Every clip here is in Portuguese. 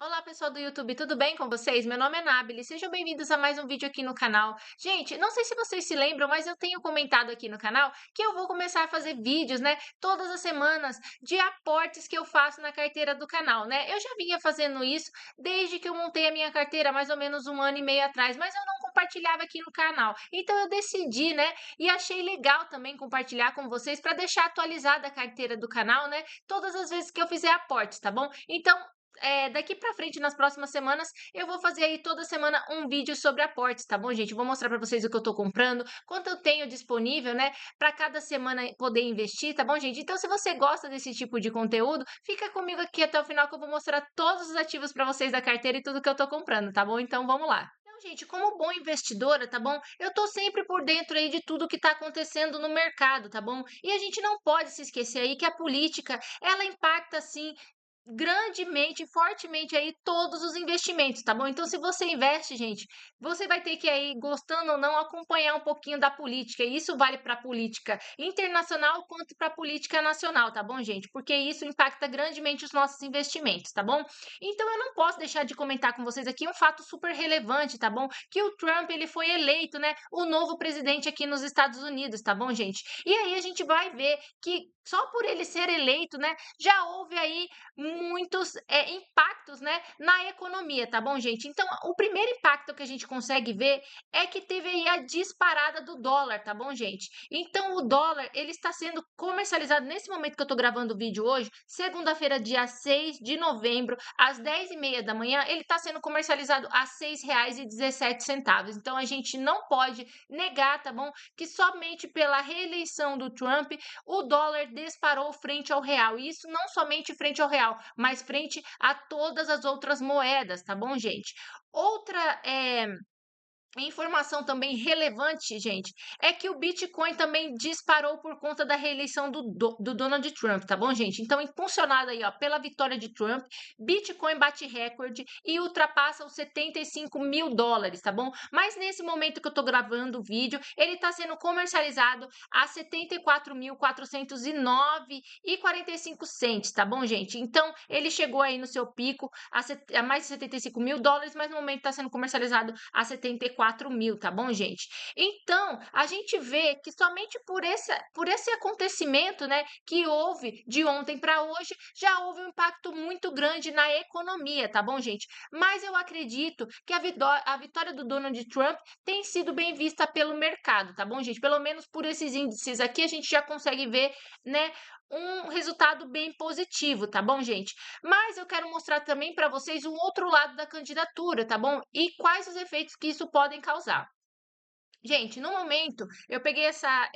Olá, pessoal do YouTube, tudo bem com vocês? Meu nome é Nabile, sejam bem-vindos a mais um vídeo aqui no canal. Gente, não sei se vocês se lembram, mas eu tenho comentado aqui no canal que eu vou começar a fazer vídeos, né, todas as semanas de aportes que eu faço na carteira do canal, né? Eu já vinha fazendo isso desde que eu montei a minha carteira, mais ou menos um ano e meio atrás, mas eu não compartilhava aqui no canal. Então eu decidi, né, e achei legal também compartilhar com vocês para deixar atualizada a carteira do canal, né, todas as vezes que eu fizer aportes, tá bom? Então, daqui pra frente, nas próximas semanas, eu vou fazer aí toda semana um vídeo sobre aportes, tá bom, gente? Vou mostrar pra vocês o que eu tô comprando, quanto eu tenho disponível, né, pra cada semana poder investir, tá bom, gente? Então, se você gosta desse tipo de conteúdo, fica comigo aqui até o final que eu vou mostrar todos os ativos pra vocês da carteira e tudo que eu tô comprando, tá bom? Então, vamos lá. Então, gente, como boa investidora, tá bom? Eu tô sempre por dentro aí de tudo que tá acontecendo no mercado, tá bom? E a gente não pode se esquecer aí que a política, ela impacta, assim, grandemente, fortemente aí todos os investimentos, tá bom? Então, se você investe, gente, você vai ter que aí, gostando ou não, acompanhar um pouquinho da política. E isso vale para a política internacional quanto para a política nacional, tá bom, gente? Porque isso impacta grandemente os nossos investimentos, tá bom? Então, eu não posso deixar de comentar com vocês aqui um fato super relevante, tá bom? Que o Trump, ele foi eleito, né, o novo presidente aqui nos Estados Unidos, tá bom, gente? E aí a gente vai ver que só por ele ser eleito, né, já houve aí muitos impactos, né, na economia, tá bom, gente? Então, o primeiro impacto que a gente consegue ver é que teve aí a disparada do dólar, tá bom, gente? Então, o dólar, ele está sendo comercializado nesse momento que eu tô gravando o vídeo hoje, segunda-feira, dia 6 de novembro, às 10h30 da manhã, ele está sendo comercializado a R$ 6,17. Então, a gente não pode negar, tá bom, que somente pela reeleição do Trump, o dólar disparou frente ao real. E isso não somente frente ao real, mas frente a todas as outras moedas, tá bom, gente? Outra informação também relevante, gente, é que o Bitcoin também disparou por conta da reeleição do Donald Trump, tá bom, gente? Então, impulsionado aí, ó, pela vitória de Trump, Bitcoin bate recorde e ultrapassa os US$ 75.000, tá bom? Mas nesse momento que eu tô gravando o vídeo, ele tá sendo comercializado a 74.409,45 centavos, tá bom, gente? Então, ele chegou aí no seu pico a mais de US$ 75.000, mas no momento está sendo comercializado a 74.000, tá bom, gente? Então, a gente vê que somente por esse acontecimento, né, que houve de ontem para hoje, já houve um impacto muito grande na economia, tá bom, gente? Mas eu acredito que a vitória do Donald Trump tem sido bem vista pelo mercado, tá bom, gente? Pelo menos por esses índices aqui, a gente já consegue ver, né, um resultado bem positivo, tá bom, gente? Mas eu quero mostrar também para vocês um outro lado da candidatura, tá bom? E quais os efeitos que isso podem causar. Gente, no momento, eu peguei essa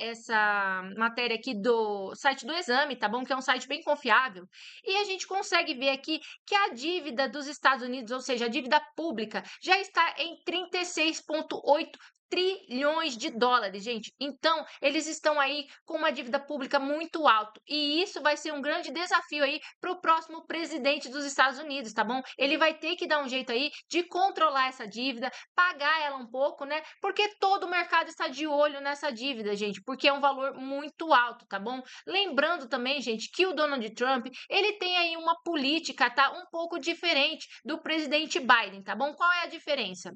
matéria aqui do site do Exame, tá bom? Que é um site bem confiável. E a gente consegue ver aqui que a dívida dos Estados Unidos, ou seja, a dívida pública, já está em 36,8 trilhões de dólares, gente. Então, eles estão aí com uma dívida pública muito alta. E isso vai ser um grande desafio aí para o próximo presidente dos Estados Unidos, tá bom? Ele vai ter que dar um jeito aí de controlar essa dívida, pagar ela um pouco, né? Porque todo o mercado está de olho nessa dívida, gente, porque é um valor muito alto, tá bom? Lembrando também, gente, que o Donald Trump, ele tem aí uma política, tá? Um pouco diferente do presidente Biden, tá bom? Qual é a diferença?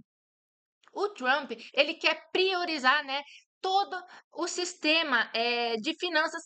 O Trump, ele quer priorizar, né, todo o sistema de finanças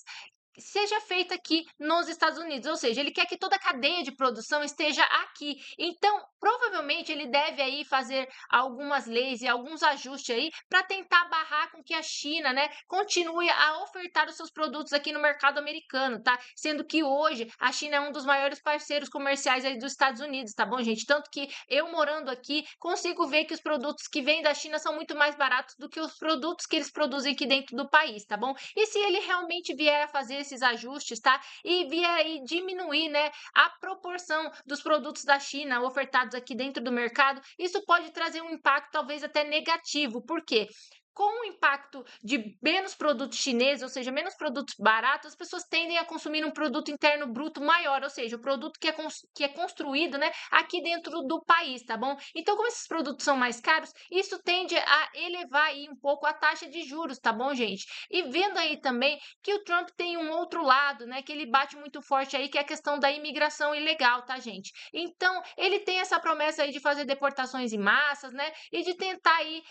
seja feita aqui nos Estados Unidos, ou seja, ele quer que toda a cadeia de produção esteja aqui. Então, provavelmente ele deve aí fazer algumas leis e alguns ajustes aí para tentar barrar com que a China, né, continue a ofertar os seus produtos aqui no mercado americano, tá? Sendo que hoje a China é um dos maiores parceiros comerciais aí dos Estados Unidos, tá bom, gente? Tanto que eu morando aqui consigo ver que os produtos que vêm da China são muito mais baratos do que os produtos que eles produzem aqui dentro do país, tá bom? E se ele realmente vier a fazer esses ajustes, tá? E vier aí diminuir, né, a proporção dos produtos da China ofertados aqui dentro do mercado, isso pode trazer um impacto talvez até negativo. Por quê? com o impacto de menos produtos chineses, ou seja, menos produtos baratos, as pessoas tendem a consumir um produto interno bruto maior, ou seja, o produto que é construído, né, aqui dentro do país, tá bom? Então, como esses produtos são mais caros, isso tende a elevar aí um pouco a taxa de juros, tá bom, gente? E vendo aí também que o Trump tem um outro lado, né, que ele bate muito forte aí, que é a questão da imigração ilegal, tá, gente? Então, ele tem essa promessa aí de fazer deportações em massas, né, e de tentar aí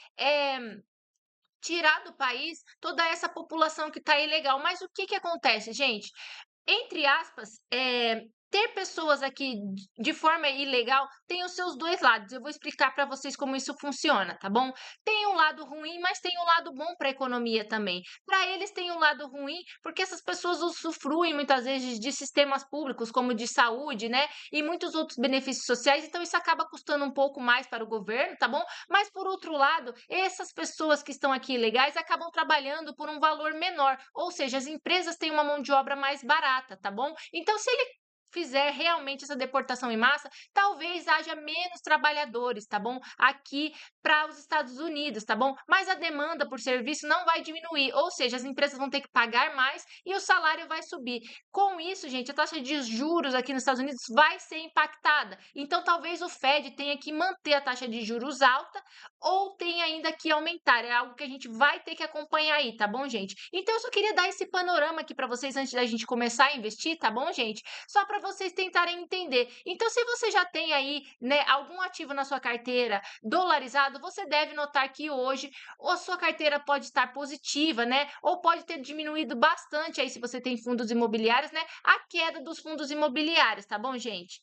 tirar do país toda essa população que está ilegal. Mas o que que acontece, gente? Entre aspas, ter pessoas aqui de forma ilegal tem os seus 2 lados. Eu vou explicar para vocês como isso funciona, tá bom? Tem um lado ruim, mas tem um lado bom para a economia também. Para eles tem um lado ruim, porque essas pessoas usufruem muitas vezes de sistemas públicos, como de saúde, né, e muitos outros benefícios sociais, então isso acaba custando um pouco mais para o governo, tá bom? Mas por outro lado, essas pessoas que estão aqui ilegais acabam trabalhando por um valor menor, ou seja, as empresas têm uma mão de obra mais barata, tá bom? Então, se ele fizer realmente essa deportação em massa, talvez haja menos trabalhadores, tá bom? Aqui para os Estados Unidos, tá bom? Mas a demanda por serviço não vai diminuir, ou seja, as empresas vão ter que pagar mais e o salário vai subir. Com isso, gente, a taxa de juros aqui nos Estados Unidos vai ser impactada. Então, talvez o Fed tenha que manter a taxa de juros alta ou tenha ainda que aumentar. É algo que a gente vai ter que acompanhar aí, tá bom, gente? Então, eu só queria dar esse panorama aqui para vocês antes da gente começar a investir, tá bom, gente? Só para vocês tentarem entender. Então, se você já tem aí, né, algum ativo na sua carteira dolarizado, você deve notar que hoje a sua carteira pode estar positiva, né? Ou pode ter diminuído bastante aí, se você tem fundos imobiliários, né? A queda dos fundos imobiliários, tá bom, gente?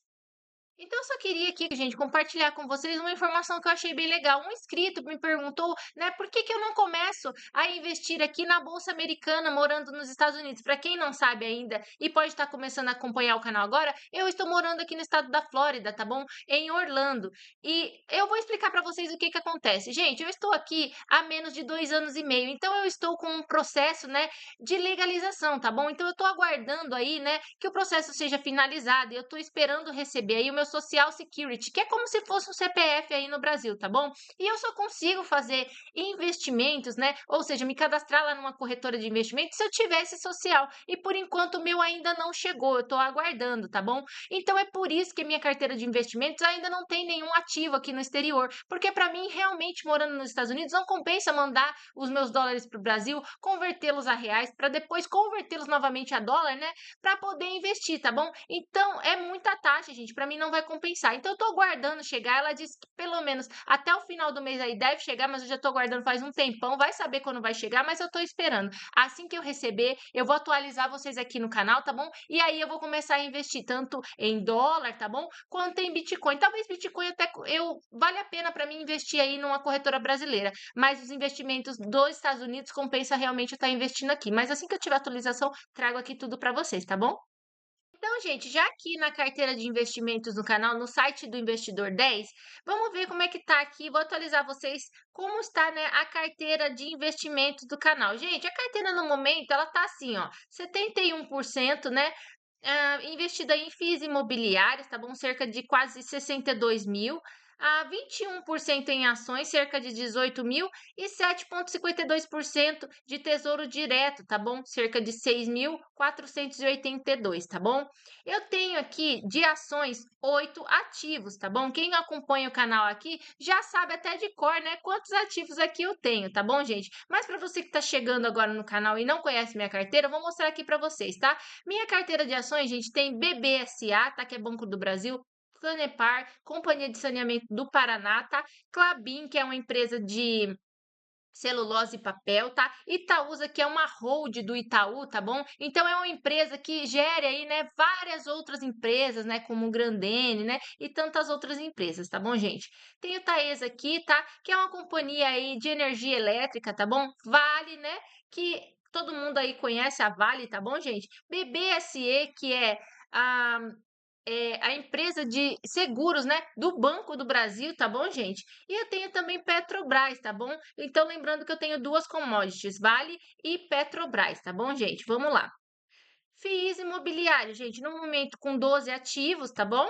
Então, eu só queria aqui, gente, compartilhar com vocês uma informação que eu achei bem legal. Um inscrito me perguntou, né, por que que eu não começo a investir aqui na Bolsa Americana, morando nos Estados Unidos? Para quem não sabe ainda e pode estar começando a acompanhar o canal agora, eu estou morando aqui no estado da Flórida, tá bom? Em Orlando. E eu vou explicar para vocês o que que acontece. Gente, eu estou aqui há menos de 2 anos e meio, então eu estou com um processo, né, de legalização, tá bom? Então eu estou aguardando aí, né, que o processo seja finalizado e eu estou esperando receber aí o meu Social Security, que é como se fosse um CPF aí no Brasil, tá bom? E eu só consigo fazer investimentos, né? Ou seja, me cadastrar lá numa corretora de investimentos se eu tivesse social. E por enquanto o meu ainda não chegou, eu estou aguardando, tá bom? Então é por isso que minha carteira de investimentos ainda não tem nenhum ativo aqui no exterior, porque para mim realmente morando nos Estados Unidos não compensa mandar os meus dólares para o Brasil, convertê-los a reais para depois convertê-los novamente a dólar, né? Para poder investir, tá bom? Então é muita taxa, gente, para mim não vai compensar. Então eu tô aguardando chegar. Ela disse que pelo menos até o final do mês aí deve chegar, mas eu já tô aguardando faz um tempão. Vai saber quando vai chegar, mas eu tô esperando. Assim que eu receber, eu vou atualizar vocês aqui no canal, tá bom? E aí eu vou começar a investir tanto em dólar, tá bom? Quanto em Bitcoin. Talvez Bitcoin até eu vale a pena para mim investir aí numa corretora brasileira, mas os investimentos dos Estados Unidos compensa realmente eu estar investindo aqui. Mas assim que eu tiver atualização, trago aqui tudo para vocês, tá bom? Então, gente, já aqui na carteira de investimentos do canal, no site do Investidor 10, vamos ver como é que tá aqui. Vou atualizar vocês como está, né, a carteira de investimentos do canal. Gente, a carteira no momento, ela tá assim, ó, 71%, né, investida em FIIs imobiliários, tá bom? Cerca de quase 62 mil. 21% em ações, cerca de 18 mil, e 7,52% de tesouro direto, tá bom? Cerca de 6.482, tá bom? Eu tenho aqui de ações 8 ativos, tá bom? Quem acompanha o canal aqui já sabe até de cor, né? Quantos ativos aqui eu tenho, tá bom, gente? Mas para você que está chegando agora no canal e não conhece minha carteira, eu vou mostrar aqui para vocês, tá? Minha carteira de ações, gente, tem BBSA, tá? Que é Banco do Brasil. Sanepar, Companhia de Saneamento do Paraná, tá? Klabin, que é uma empresa de celulose e papel, tá? Itaúsa, que é uma hold do Itaú, tá bom? Então é uma empresa que gera aí, né, várias outras empresas, né, como o Grandene, né, e tantas outras empresas, tá bom, gente? Tem o Taesa aqui, tá? Que é uma companhia aí de energia elétrica, tá bom? Vale, né, que todo mundo aí conhece a Vale, tá bom, gente? BBSE, que é a a empresa de seguros, né, do Banco do Brasil, tá bom, gente? E eu tenho também Petrobras, tá bom? Então, lembrando que eu tenho duas commodities, Vale e Petrobras, tá bom, gente? Vamos lá. FIIs imobiliários, gente, no momento com 12 ativos, tá bom?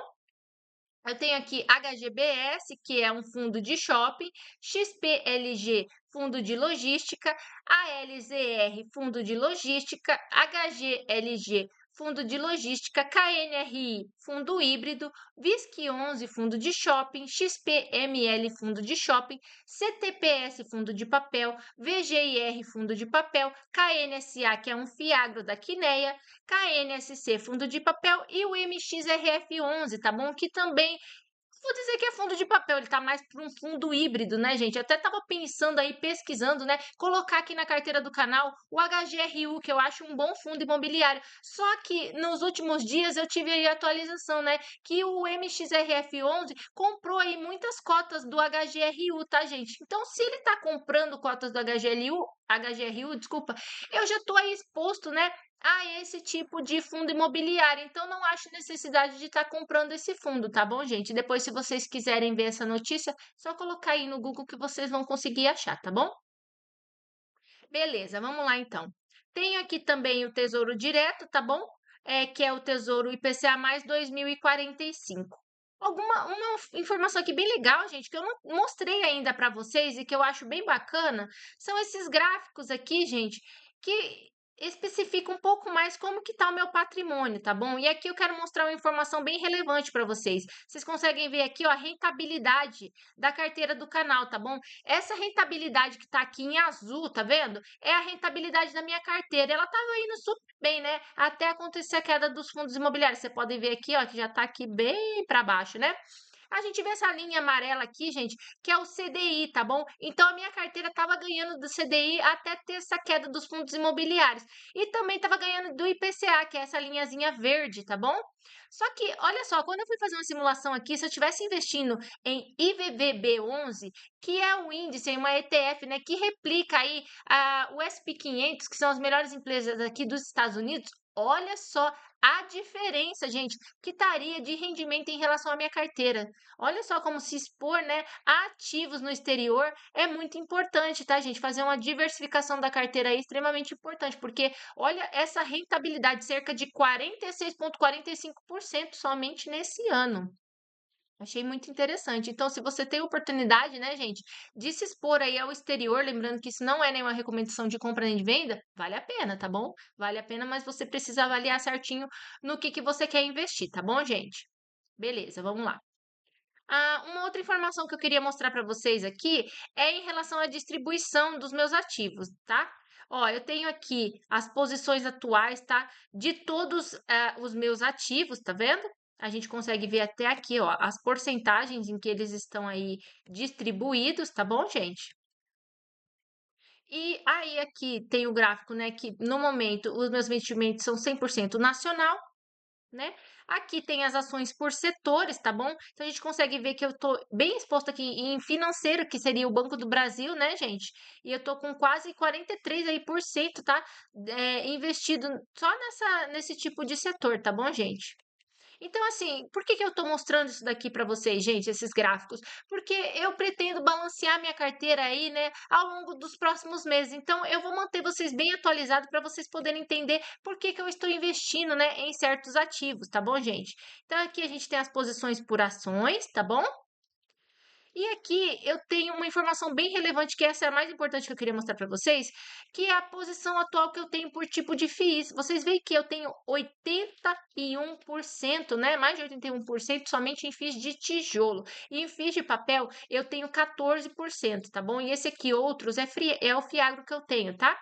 Eu tenho aqui HGBS, que é um fundo de shopping, XPLG, fundo de logística, ALZR, fundo de logística, HGLG, fundo de logística, KNRI, fundo híbrido, VISC11, fundo de shopping, XPML, fundo de shopping, CTPS, fundo de papel, VGIR, fundo de papel, KNSA, que é um fiagro da Quineia, KNSC, fundo de papel, e o MXRF11, tá bom? Que também vou dizer que é fundo de papel, ele tá mais para um fundo híbrido, né, gente? Eu até tava pensando aí, pesquisando, né, colocar aqui na carteira do canal o HGRU, que eu acho um bom fundo imobiliário. Só que nos últimos dias eu tive aí a atualização, né, que o MXRF11 comprou aí muitas cotas do HGRU, tá, gente? Então, se ele tá comprando cotas do HGRU, desculpa, eu já tô aí exposto, né, a esse tipo de fundo imobiliário. Então, não acho necessidade de estar comprando esse fundo, tá bom, gente? Depois, se vocês quiserem ver essa notícia, só colocar aí no Google que vocês vão conseguir achar, tá bom? Beleza, vamos lá então. Tenho aqui também o Tesouro Direto, tá bom? Que é o Tesouro IPCA mais 2045. Uma informação aqui bem legal, gente, que eu não mostrei ainda para vocês e que eu acho bem bacana, são esses gráficos aqui, gente, que especificam um pouco mais como que tá o meu patrimônio, tá bom? E aqui eu quero mostrar uma informação bem relevante para vocês. Vocês conseguem ver aqui, ó, a rentabilidade da carteira do canal, tá bom? Essa rentabilidade que está aqui em azul, tá vendo? É a rentabilidade da minha carteira. Ela estava indo super bem, né? Até acontecer a queda dos fundos imobiliários. Você pode ver aqui, ó, que já está aqui bem para baixo, né? A gente vê essa linha amarela aqui, gente, que é o CDI, tá bom? Então a minha carteira estava ganhando do CDI até ter essa queda dos fundos imobiliários. E também estava ganhando do IPCA, que é essa linhazinha verde, tá bom? Só que, olha só, quando eu fui fazer uma simulação aqui, se eu estivesse investindo em IVVB11, que é um índice, uma ETF, né, que replica aí o SP500, que são as melhores empresas aqui dos Estados Unidos, olha só a diferença, gente, que estaria de rendimento em relação à minha carteira. Olha só como se expor, né, a ativos no exterior é muito importante, tá, gente? Fazer uma diversificação da carteira é extremamente importante, porque olha essa rentabilidade, cerca de 46,45% somente nesse ano. Achei muito interessante. Então, se você tem oportunidade, né, gente, de se expor aí ao exterior, lembrando que isso não é nenhuma recomendação de compra nem de venda, vale a pena, tá bom? Vale a pena, mas você precisa avaliar certinho no que você quer investir, tá bom, gente? Beleza, vamos lá. Uma outra informação que eu queria mostrar para vocês aqui é em relação à distribuição dos meus ativos, tá? Ó, eu tenho aqui as posições atuais, tá? De todos os meus ativos, tá vendo? A gente consegue ver até aqui, ó, as porcentagens em que eles estão aí distribuídos, tá bom, gente? E aí aqui tem o gráfico, né, que no momento os meus investimentos são 100% nacional, né? Aqui tem as ações por setores, tá bom? Então a gente consegue ver que eu tô bem exposto aqui em financeiro, que seria o Banco do Brasil, né, gente? E eu tô com quase 43 aí por cento, tá? Investido só nesse tipo de setor, tá bom, gente? Então, assim, por que que eu estou mostrando isso daqui para vocês, gente, esses gráficos? Porque eu pretendo balancear minha carteira aí, né, ao longo dos próximos meses. Então, eu vou manter vocês bem atualizados para vocês poderem entender por que que eu estou investindo, né, em certos ativos, tá bom, gente? Então, aqui a gente tem as posições por ações, tá bom? E aqui eu tenho uma informação bem relevante, que essa é a mais importante que eu queria mostrar para vocês, que é a posição atual que eu tenho por tipo de FIIs. Vocês veem que eu tenho 81%, né? Mais de 81% somente em FIIs de tijolo. E em FIIs de papel eu tenho 14%, tá bom? E esse aqui, outros, é o Fiagro que eu tenho, tá?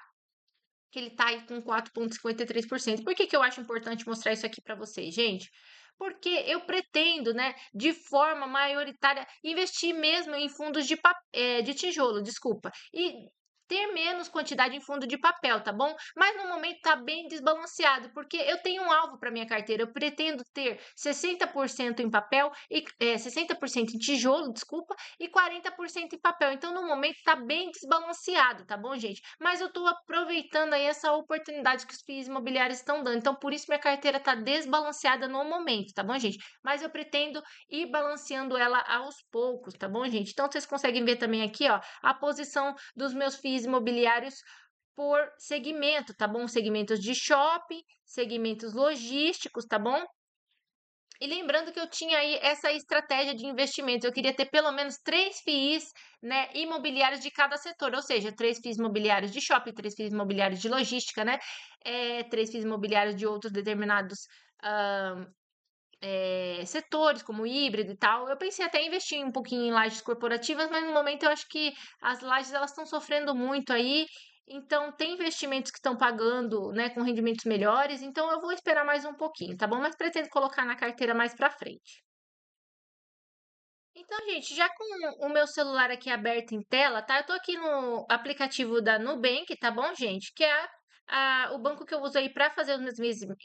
Que ele tá aí com 4,53%. Por que que eu acho importante mostrar isso aqui para vocês, gente? Porque eu pretendo, né, de forma maioritária, investir mesmo em fundos de tijolo, desculpa. E ter menos quantidade em fundo de papel, tá bom? Mas no momento tá bem desbalanceado, porque eu tenho um alvo para minha carteira. Eu pretendo ter 60% em papel e 60% em tijolo, desculpa, e 40% em papel. Então, no momento, tá bem desbalanceado, tá bom, gente? Mas eu tô aproveitando aí essa oportunidade que os FIIs imobiliários estão dando. Então, por isso minha carteira tá desbalanceada no momento, tá bom, gente? Mas eu pretendo ir balanceando ela aos poucos, tá bom, gente? Então, vocês conseguem ver também aqui, ó, a posição dos meus FIIs imobiliários por segmento, tá bom? Segmentos de shopping, segmentos logísticos, tá bom? E lembrando que eu tinha aí essa estratégia de investimentos, eu queria ter pelo menos 3 FIIs, né, imobiliários de cada setor, ou seja, 3 FIIs imobiliários de shopping, 3 FIIs imobiliários de logística, né, 3 FIIs imobiliários de outros determinados, hã, setores, como híbrido e tal. Eu pensei até em investir um pouquinho em lajes corporativas, mas no momento eu acho que as lajes elas estão sofrendo muito aí, então tem investimentos que estão pagando, né, com rendimentos melhores, então eu vou esperar mais um pouquinho, tá bom? Mas pretendo colocar na carteira mais pra frente. Então, gente, já com o meu celular aqui aberto em tela, tá? Eu tô aqui no aplicativo da Nubank, tá bom, gente? Que é o banco que eu uso aí para fazer os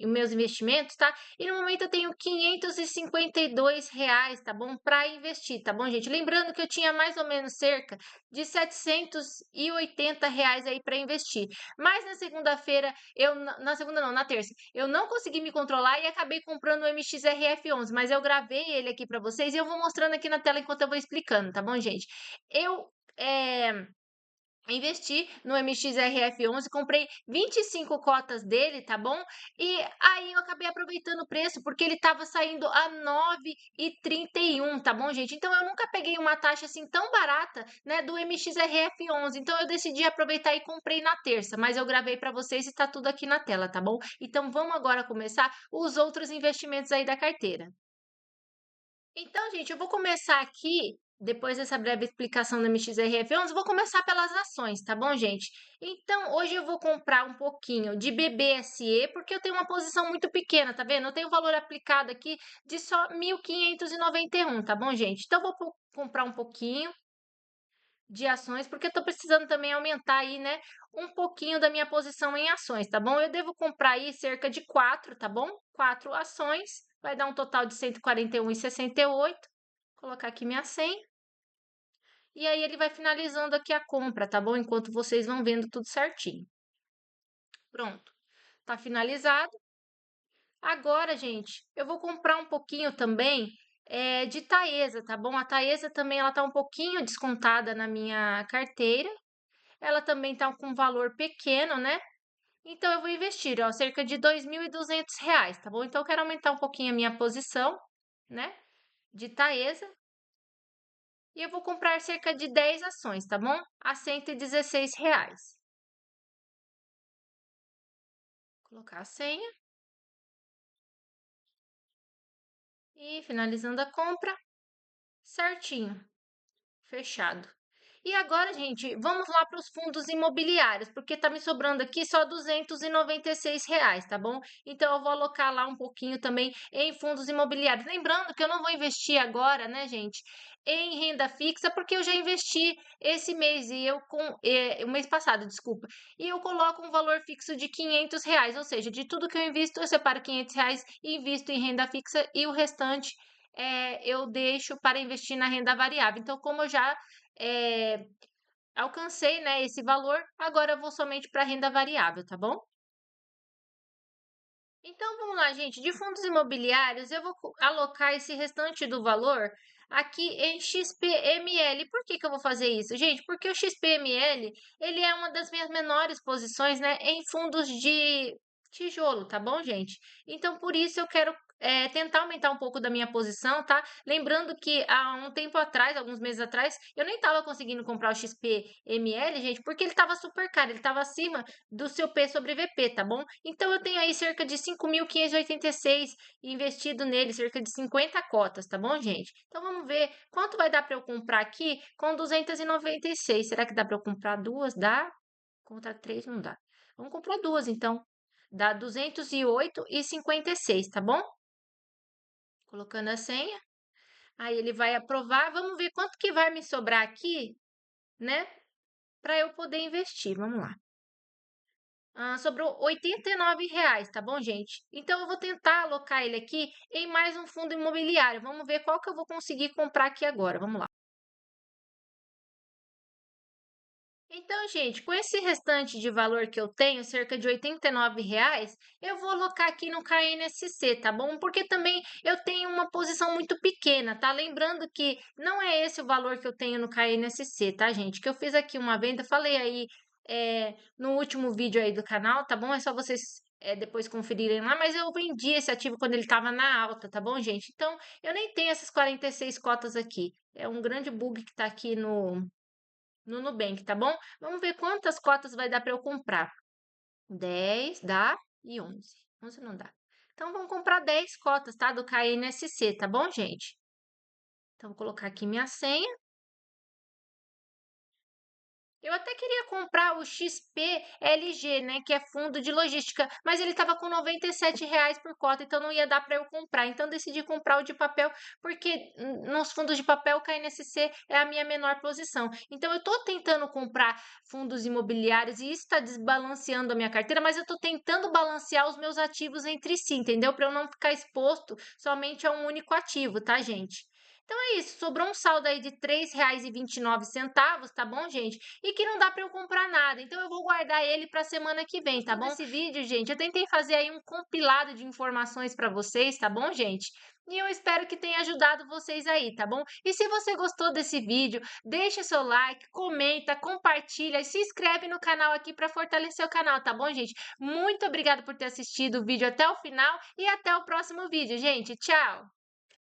meus investimentos, tá? E no momento eu tenho R$ 552, tá bom? Para investir, tá bom, gente? Lembrando que eu tinha mais ou menos cerca de R$ 780 aí para investir. Mas na segunda-feira, na segunda não, na terça, eu não consegui me controlar e acabei comprando o MXRF11, mas eu gravei ele aqui para vocês e eu vou mostrando aqui na tela enquanto eu vou explicando, tá bom, gente? Eu investi no MXRF11, comprei 25 cotas dele, tá bom? E aí eu acabei aproveitando o preço porque ele estava saindo a 9,31, tá bom, gente? Então eu nunca peguei uma taxa assim tão barata, né, do MXRF11. Então eu decidi aproveitar e comprei na terça, mas eu gravei para vocês e tá tudo aqui na tela, tá bom? Então vamos agora começar os outros investimentos aí da carteira. Então, gente, eu vou começar aqui, depois dessa breve explicação do MXRF11, eu vou começar pelas ações, tá bom, gente? Então, hoje eu vou comprar um pouquinho de BBSE, porque eu tenho uma posição muito pequena, tá vendo? Eu tenho o valor aplicado aqui de só 1.591, tá bom, gente? Então, eu vou comprar um pouquinho de ações, porque eu tô precisando também aumentar aí, né, um pouquinho da minha posição em ações, tá bom? Eu devo comprar aí cerca de 4, tá bom? 4 ações, vai dar um total de 141,68. Colocar aqui minha senha. E aí ele vai finalizando aqui a compra, tá bom? Enquanto vocês vão vendo tudo certinho. Pronto. Tá finalizado. Agora, gente, eu vou comprar um pouquinho também de Taesa, tá bom? A Taesa também ela tá um pouquinho descontada na minha carteira. Ela também tá com um valor pequeno, né? Então eu vou investir, ó, cerca de R$ 2.200, tá bom? Então eu quero aumentar um pouquinho a minha posição, né? De Taesa. E eu vou comprar cerca de 10 ações, tá bom? A R$ 116. Colocar a senha e finalizando a compra, certinho, fechado. E agora, gente, vamos lá para os fundos imobiliários, porque tá me sobrando aqui só R$ 296, tá bom? Então eu vou alocar lá um pouquinho também em fundos imobiliários. Lembrando que eu não vou investir agora, né, gente, em renda fixa, porque eu já investi esse mês e o mês passado, desculpa. E eu coloco um valor fixo de R$ 500, ou seja, de tudo que eu invisto, eu separo R$ 500 e invisto em renda fixa e o restante eu deixo para investir na renda variável. Então, como eu já eh, alcancei, né, esse valor, agora eu vou somente para renda variável, tá bom? Então vamos lá, gente. De fundos imobiliários, eu vou alocar esse restante do valor aqui em XPML. Por que que eu vou fazer isso, gente? Porque o XPML, ele é uma das minhas menores posições, né, em fundos de tijolo, tá bom, gente? Então por isso eu quero tentar aumentar um pouco da minha posição, tá? Lembrando que há um tempo atrás, alguns meses atrás, eu nem estava conseguindo comprar o XPML, gente, porque ele estava super caro, ele estava acima do seu P sobre VP, tá bom? Então eu tenho aí cerca de 5.586 investido nele, cerca de 50 cotas, tá bom, gente? Então vamos ver quanto vai dar para eu comprar aqui com 296. Será que dá para eu comprar duas? Dá? Comprar três não dá. Vamos comprar duas então. Dá 208,56, tá bom? Colocando a senha. Aí ele vai aprovar. Vamos ver quanto que vai me sobrar aqui, né? Para eu poder investir. Vamos lá. Sobrou R$ 89, tá bom, gente? Então eu vou tentar alocar ele aqui em mais um fundo imobiliário. Vamos ver qual que eu vou conseguir comprar aqui agora. Vamos lá. Então, gente, com esse restante de valor que eu tenho, cerca de R$ 89, eu vou alocar aqui no KNSC, tá bom? Porque também eu tenho uma posição muito pequena, tá? Lembrando que não é esse o valor que eu tenho no KNSC, tá, gente? Que eu fiz aqui uma venda, falei aí no último vídeo aí do canal, tá bom? É só vocês depois conferirem lá, mas eu vendi esse ativo quando ele estava na alta, tá bom, gente? Então, eu nem tenho essas 46 cotas aqui. É um grande bug que tá aqui no Nubank, tá bom? Vamos ver quantas cotas vai dar para eu comprar. 10 dá e 11. 11 não dá. Então, vamos comprar 10 cotas, tá? Do KNSC, tá bom, gente? Então, vou colocar aqui minha senha. Eu até queria comprar o XPLG, né, que é fundo de logística, mas ele estava com R$ 97 por cota, então não ia dar para eu comprar. Então decidi comprar o de papel, porque nos fundos de papel o KNSC é a minha menor posição. Então eu estou tentando comprar fundos imobiliários e isso está desbalanceando a minha carteira, mas eu estou tentando balancear os meus ativos entre si, entendeu? Para eu não ficar exposto somente a um único ativo, tá, gente? Então é isso, sobrou um saldo aí de R$ 3,29, tá bom, gente? E que não dá para eu comprar nada. Então eu vou guardar ele para a semana que vem, tá bom? Esse vídeo, gente, eu tentei fazer aí um compilado de informações para vocês, tá bom, gente? E eu espero que tenha ajudado vocês aí, tá bom? E se você gostou desse vídeo, deixa seu like, comenta, compartilha e se inscreve no canal aqui para fortalecer o canal, tá bom, gente? Muito obrigada por ter assistido o vídeo até o final e até o próximo vídeo, gente. Tchau!